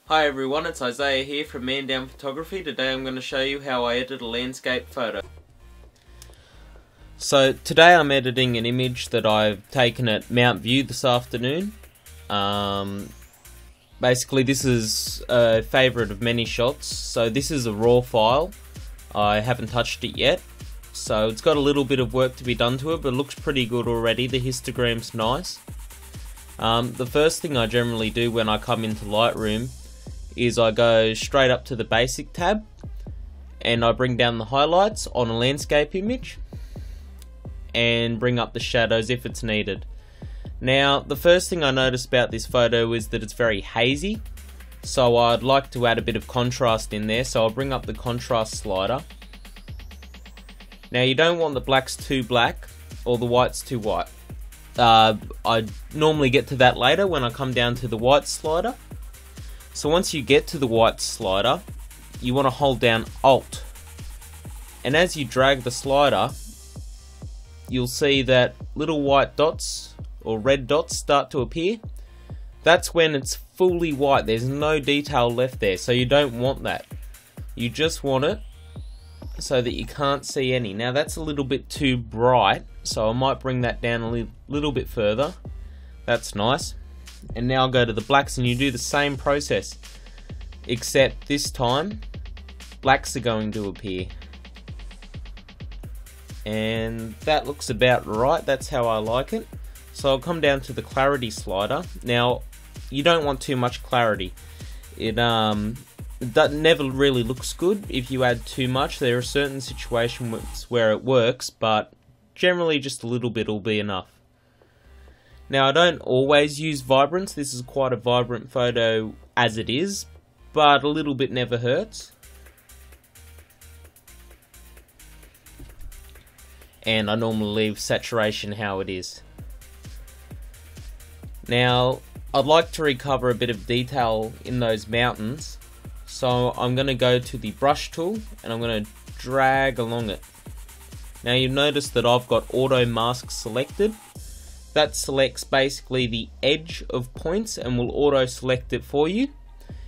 Hi everyone, it's Isaiah here from Man Down Photography. Today I'm going to show you how I edit a landscape photo. So today I'm editing an image that I've taken at Mount View this afternoon. Basically this is a favourite of many shots. So this is a raw file. I haven't touched it yet. So it's got a little bit of work to be done to it, but it looks pretty good already. The histogram's nice. The first thing I generally do when I come into Lightroom is I go straight up to the basic tab and I bring down the highlights on a landscape image and bring up the shadows if it's needed. Now the first thing I notice about this photo is that it's very hazy, so I'd like to add a bit of contrast in there, so I'll bring up the contrast slider. Now you don't want the blacks too black or the whites too white. I normally get to that later when I come down to the white slider. So once you get to the white slider, you want to hold down Alt, and as you drag the slider, you'll see that little white dots or red dots start to appear. That's when it's fully white. There's no detail left there, so you don't want that. You just want it so that you can't see any. Now that's a little bit too bright, so I might bring that down a little bit further. That's nice. And now I'll go to the blacks, and you do the same process, except this time blacks are going to appear, and that looks about right. That's how I like it. So I'll come down to the clarity slider. Now you don't want too much clarity. It never really looks good if you add too much. There are certain situations where it works, but generally just a little bit will be enough. Now I don't always use vibrance. This is quite a vibrant photo as it is, but a little bit never hurts. And I normally leave saturation how it is. Now I'd like to recover a bit of detail in those mountains, so I'm going to go to the brush tool and I'm going to drag along it. Now you'll notice that I've got auto mask selected. That selects basically the edge of points and will auto select it for you.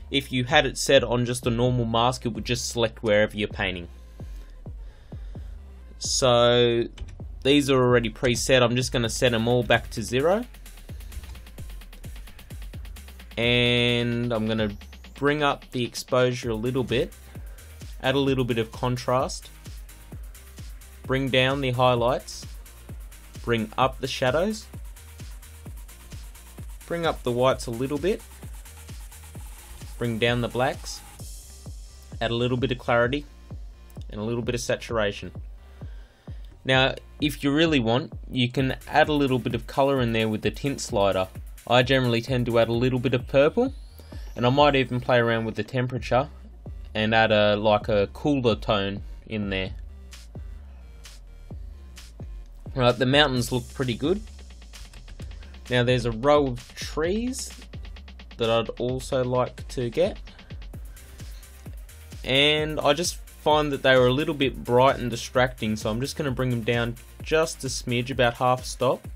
If you had it set on just a normal mask, it would just select wherever you're painting. So these are already preset. I'm just going to set them all back to 0. And I'm going to bring up the exposure a little bit, add a little bit of contrast, bring down the highlights, bring up the shadows, bring up the whites a little bit, bring down the blacks, add a little bit of clarity and a little bit of saturation. Now if you really want, you can add a little bit of colour in there with the tint slider. I generally tend to add a little bit of purple, and I might even play around with the temperature and add like a cooler tone in there. Right, the mountains look pretty good. Now there's a row of trees that I'd also like to get, and I just find that they were a little bit bright and distracting, so I'm just going to bring them down just a smidge, about half a stop,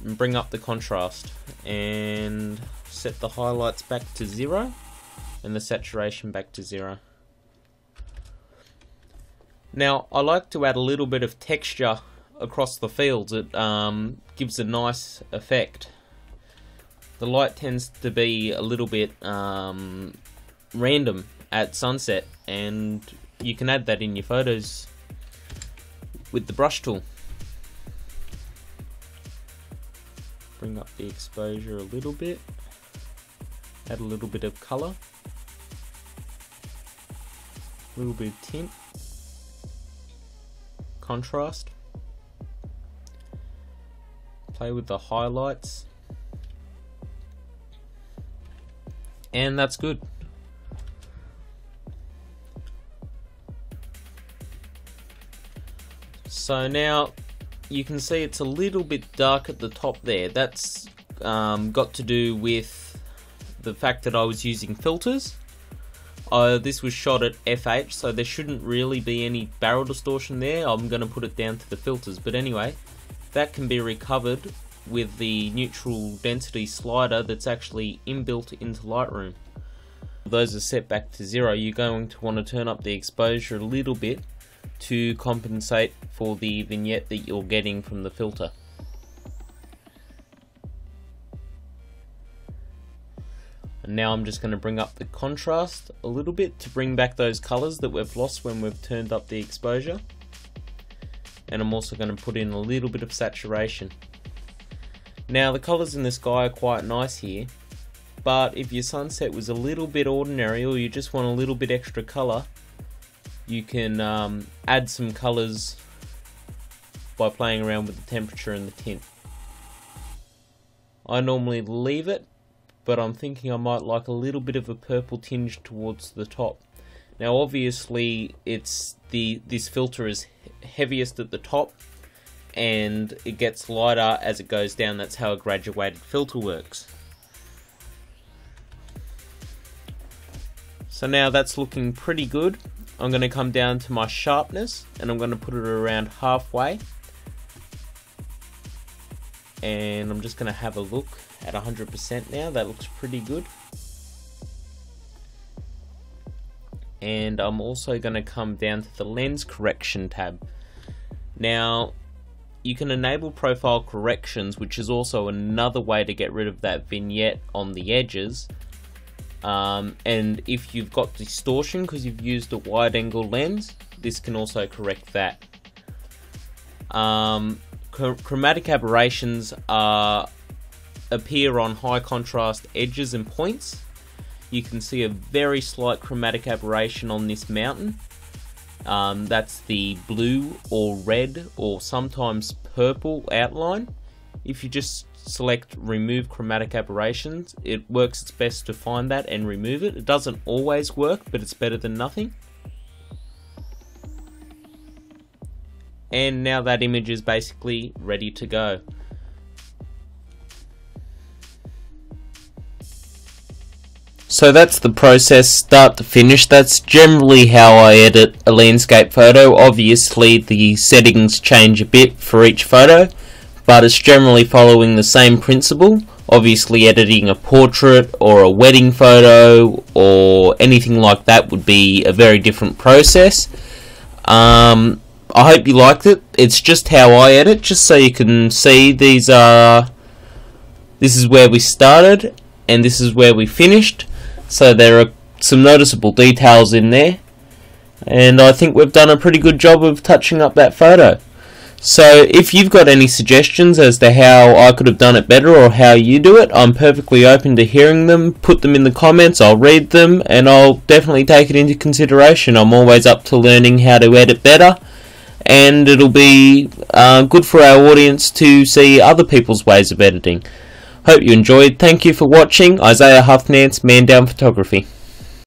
and bring up the contrast and set the highlights back to 0 and the saturation back to 0. Now I like to add a little bit of texture across the fields. It gives a nice effect. The light tends to be a little bit random at sunset, and you can add that in your photos with the brush tool. Bring up the exposure a little bit, add a little bit of colour, a little bit of tint, contrast, play with the highlights, and that's good. So now you can see it's a little bit dark at the top there. That's got to do with the fact that I was using filters. This was shot at f8, so there shouldn't really be any barrel distortion there. I'm going to put it down to the filters, but anyway, that can be recovered with the neutral density slider that's actually inbuilt into Lightroom. those are set back to 0, you're going to want to turn up the exposure a little bit to compensate for the vignette that you're getting from the filter. And now I'm just going to bring up the contrast a little bit to bring back those colours that we've lost when we've turned up the exposure. And I'm also going to put in a little bit of saturation. Now the colours in the sky are quite nice here, but if your sunset was a little bit ordinary or you just want a little bit extra colour, you can add some colours by playing around with the temperature and the tint. I normally leave it, but I'm thinking I might like a little bit of a purple tinge towards the top. Now obviously this filter is heaviest at the top and it gets lighter as it goes down. That's how a graduated filter works. So now that's looking pretty good. I'm going to come down to my sharpness and I'm going to put it around halfway. And I'm just going to have a look at 100% now. That looks pretty good. And I'm also going to come down to the lens correction tab. Now you can enable profile corrections, which is also another way to get rid of that vignette on the edges. And if you've got distortion because you've used a wide angle lens, this can also correct that. Chromatic aberrations appear on high contrast edges and points. You can see a very slight chromatic aberration on this mountain. That's the blue or red or sometimes purple outline. If you just select remove chromatic aberrations, it works its best to find that and remove it. It doesn't always work, but it's better than nothing. And now that image is basically ready to go. So that's the process start to finish. That's generally how I edit a landscape photo. Obviously the settings change a bit for each photo, but it's generally following the same principle. Obviously editing a portrait or a wedding photo or anything like that would be a very different process. I hope you liked it. It's just how I edit, just so you can see this is where we started and this is where we finished. So there are some noticeable details in there, and I think we've done a pretty good job of touching up that photo. So if you've got any suggestions as to how I could have done it better or how you do it, I'm perfectly open to hearing them. Put them in the comments, I'll read them, and I'll definitely take it into consideration. I'm always up to learning how to edit better, and it'll be good for our audience to see other people's ways of editing. Hope you enjoyed. Thank you for watching. Isaiah Huffnance, Man Down Photography.